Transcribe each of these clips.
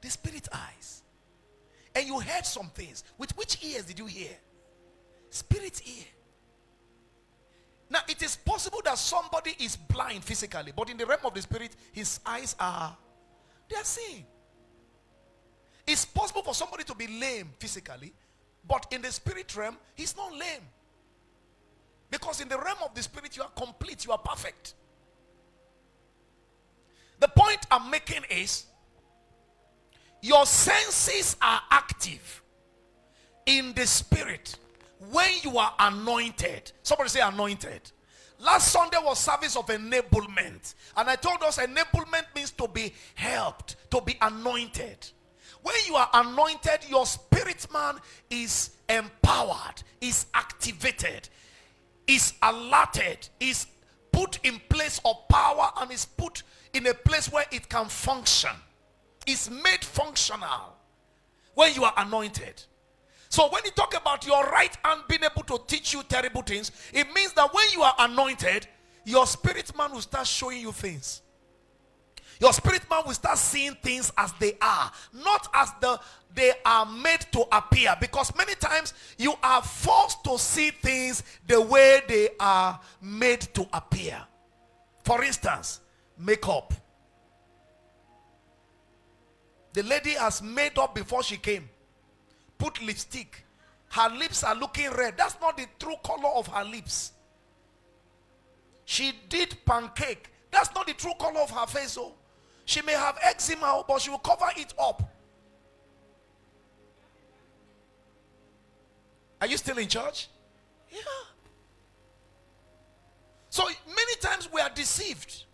The spirit eyes. And you heard some things. With which ears did you hear? Spirit ear. Now, it is possible that somebody is blind physically, but in the realm of the spirit, his eyes they are seeing. It's possible for somebody to be lame physically, but in the spirit realm, he's not lame. Because in the realm of the spirit, you are complete, you are perfect. The point I'm making is, your senses are active in the spirit when you are anointed. Somebody say anointed. Last Sunday was service of enablement. And I told us enablement means to be helped, to be anointed. When you are anointed, your spirit man is empowered, is activated, is alerted, is put in place of power, and is put in a place where it can function. Is made functional when you are anointed. So when you talk about your right hand being able to teach you terrible things, it means that when you are anointed, your spirit man will start showing you things. Your spirit man will start seeing things as they are, not as they are made to appear. Because many times you are forced to see things the way they are made to appear. For instance, makeup. The lady has made up before she came. Put lipstick. Her lips are looking red. That's not the true color of her lips. She did pancake. That's not the true color of her face. Oh, she may have eczema, but she will cover it up. Are you still in church? Yeah. So many times we are deceived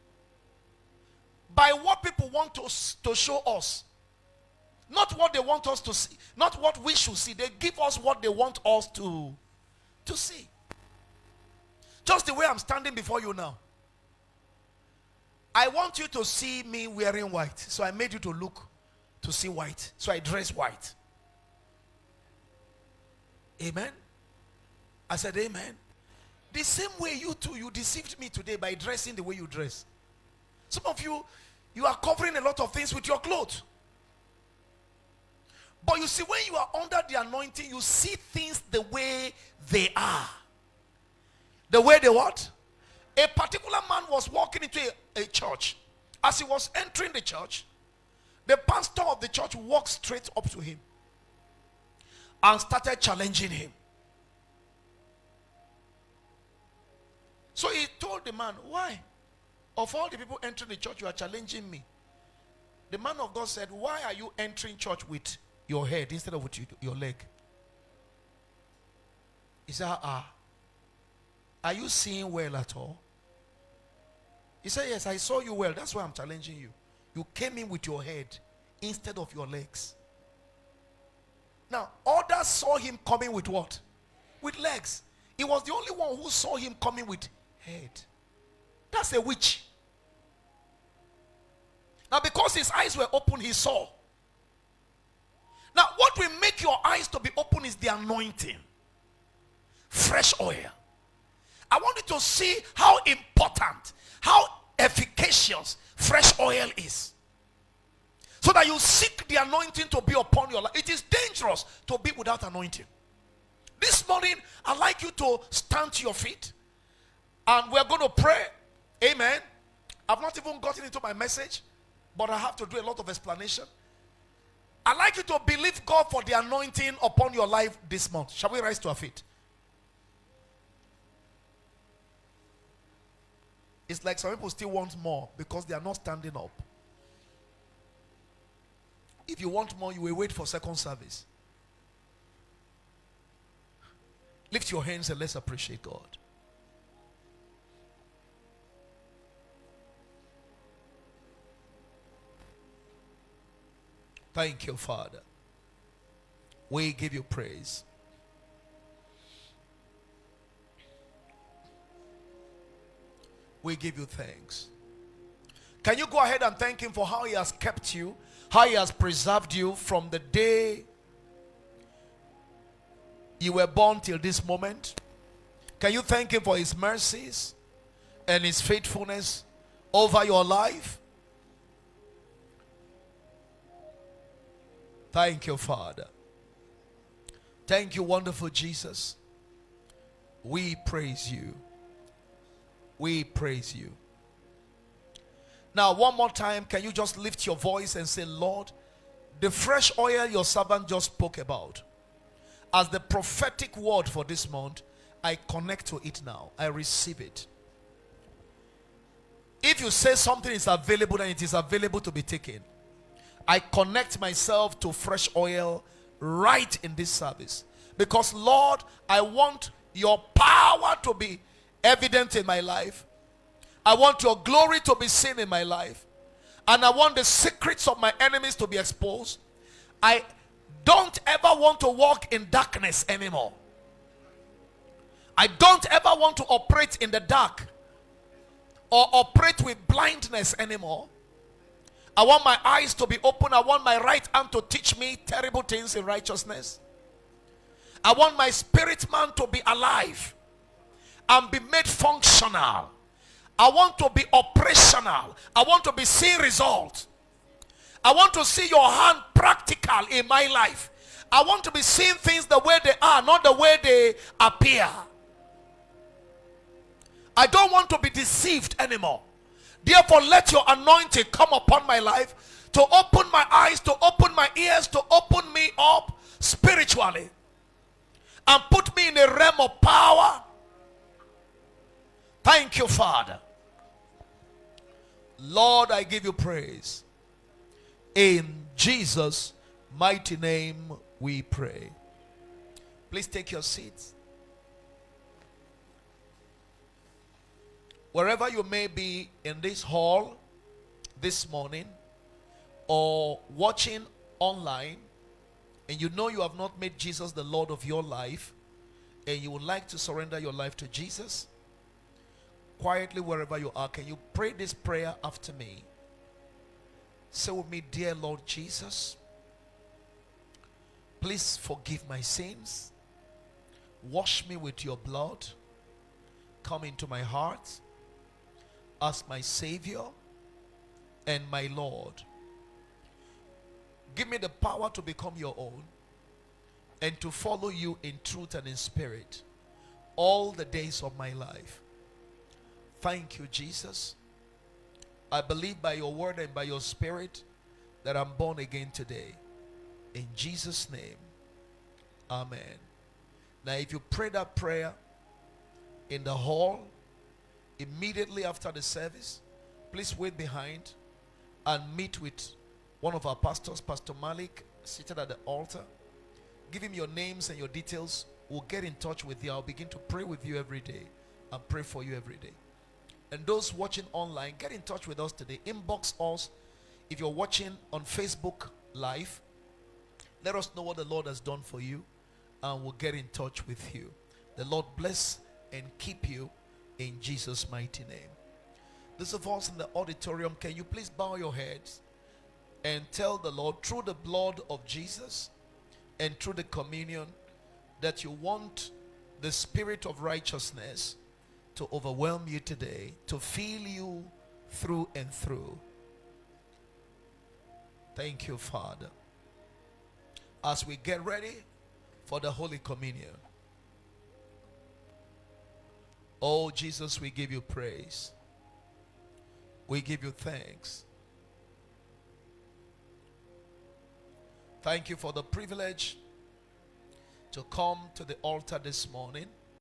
by what people want to show us. Not what they want us to see. Not what we should see. They give us what they want us to see. Just the way I'm standing before you now. I want you to see me wearing white. So I made you to look to see white. So I dress white. Amen. I said amen. The same way you too, you deceived me today by dressing the way you dress. Some of you, you are covering a lot of things with your clothes. But you see, when you are under the anointing, you see things the way they are. The way they what? A particular man was walking into a church. As he was entering the church, the pastor of the church walked straight up to him and started challenging him. So he told the man, why? Of all the people entering the church, you are challenging me. The man of God said, why are you entering church with your head instead of with your leg? He said, are you seeing well at all? He said, yes, I saw you well. That's why I'm challenging you. You came in with your head instead of your legs. Now, others saw him coming with what? With legs. He was the only one who saw him coming with head. That's a witch. Now, because his eyes were open, he saw. Now, what will make your eyes to be open is the anointing. Fresh oil. I want you to see how important, how efficacious fresh oil is. So that you seek the anointing to be upon your life. It is dangerous to be without anointing. This morning, I'd like you to stand to your feet. And we're going to pray. Amen. I've not even gotten into my message, but I have to do a lot of explanation. I'd like you to believe God for the anointing upon your life this month. Shall we rise to our feet? It's like some people still want more because they are not standing up. If you want more, you will wait for second service. Lift your hands and let's appreciate God. Thank you, Father. We give you praise. We give you thanks. Can you go ahead and thank him for how he has kept you, how he has preserved you from the day you were born till this moment? Can you thank him for his mercies and his faithfulness over your life? Thank you, Father. Thank you, wonderful Jesus. We praise you. We praise you. Now, one more time, can you just lift your voice and say, Lord, the fresh oil your servant just spoke about, as the prophetic word for this month, I connect to it now. I receive it. If you say something is available, then it is available to be taken. I connect myself to fresh oil right in this service. Because, Lord, I want your power to be evident in my life. I want your glory to be seen in my life. And I want the secrets of my enemies to be exposed. I don't ever want to walk in darkness anymore. I don't ever want to operate in the dark or operate with blindness anymore. I want my eyes to be open. I want my right hand to teach me terrible things in righteousness. I want my spirit man to be alive and be made functional. I want to be operational. I want to be seeing results. I want to see your hand practical in my life. I want to be seeing things the way they are, not the way they appear. I don't want to be deceived anymore. Therefore, let your anointing come upon my life to open my eyes, to open my ears, to open me up spiritually and put me in a realm of power. Thank you, Father. Lord, I give you praise. In Jesus' mighty name we pray. Please take your seats. Wherever you may be in this hall this morning or watching online, and you know you have not made Jesus the Lord of your life, and you would like to surrender your life to Jesus, quietly wherever you are, can you pray this prayer after me? Say with me, dear Lord Jesus, please forgive my sins. Wash me with your blood. Come into my heart as my Savior and my Lord. Give me the power to become your own and to follow you in truth and in spirit all the days of my life. Thank you, Jesus. I believe by your word and by your spirit that I'm born again today. In Jesus' name, amen. Now, if you pray that prayer in the hall immediately after the service, please wait behind and meet with one of our pastors, Pastor Malik, seated at the altar. Give him your names and your details. We'll get in touch with you. I'll begin to pray with you every day and pray for you every day. And those watching online, get in touch with us today. Inbox us. If you're watching on Facebook Live, let us know what the Lord has done for you, and we'll get in touch with you. The Lord bless and keep you in Jesus' mighty name. Those of us in the auditorium, can you please bow your heads and tell the Lord, through the blood of Jesus and through the communion, that you want the spirit of righteousness to overwhelm you today, to fill you through and through. Thank you, Father. As we get ready for the Holy Communion, oh Jesus, we give you praise. We give you thanks. Thank you for the privilege to come to the altar this morning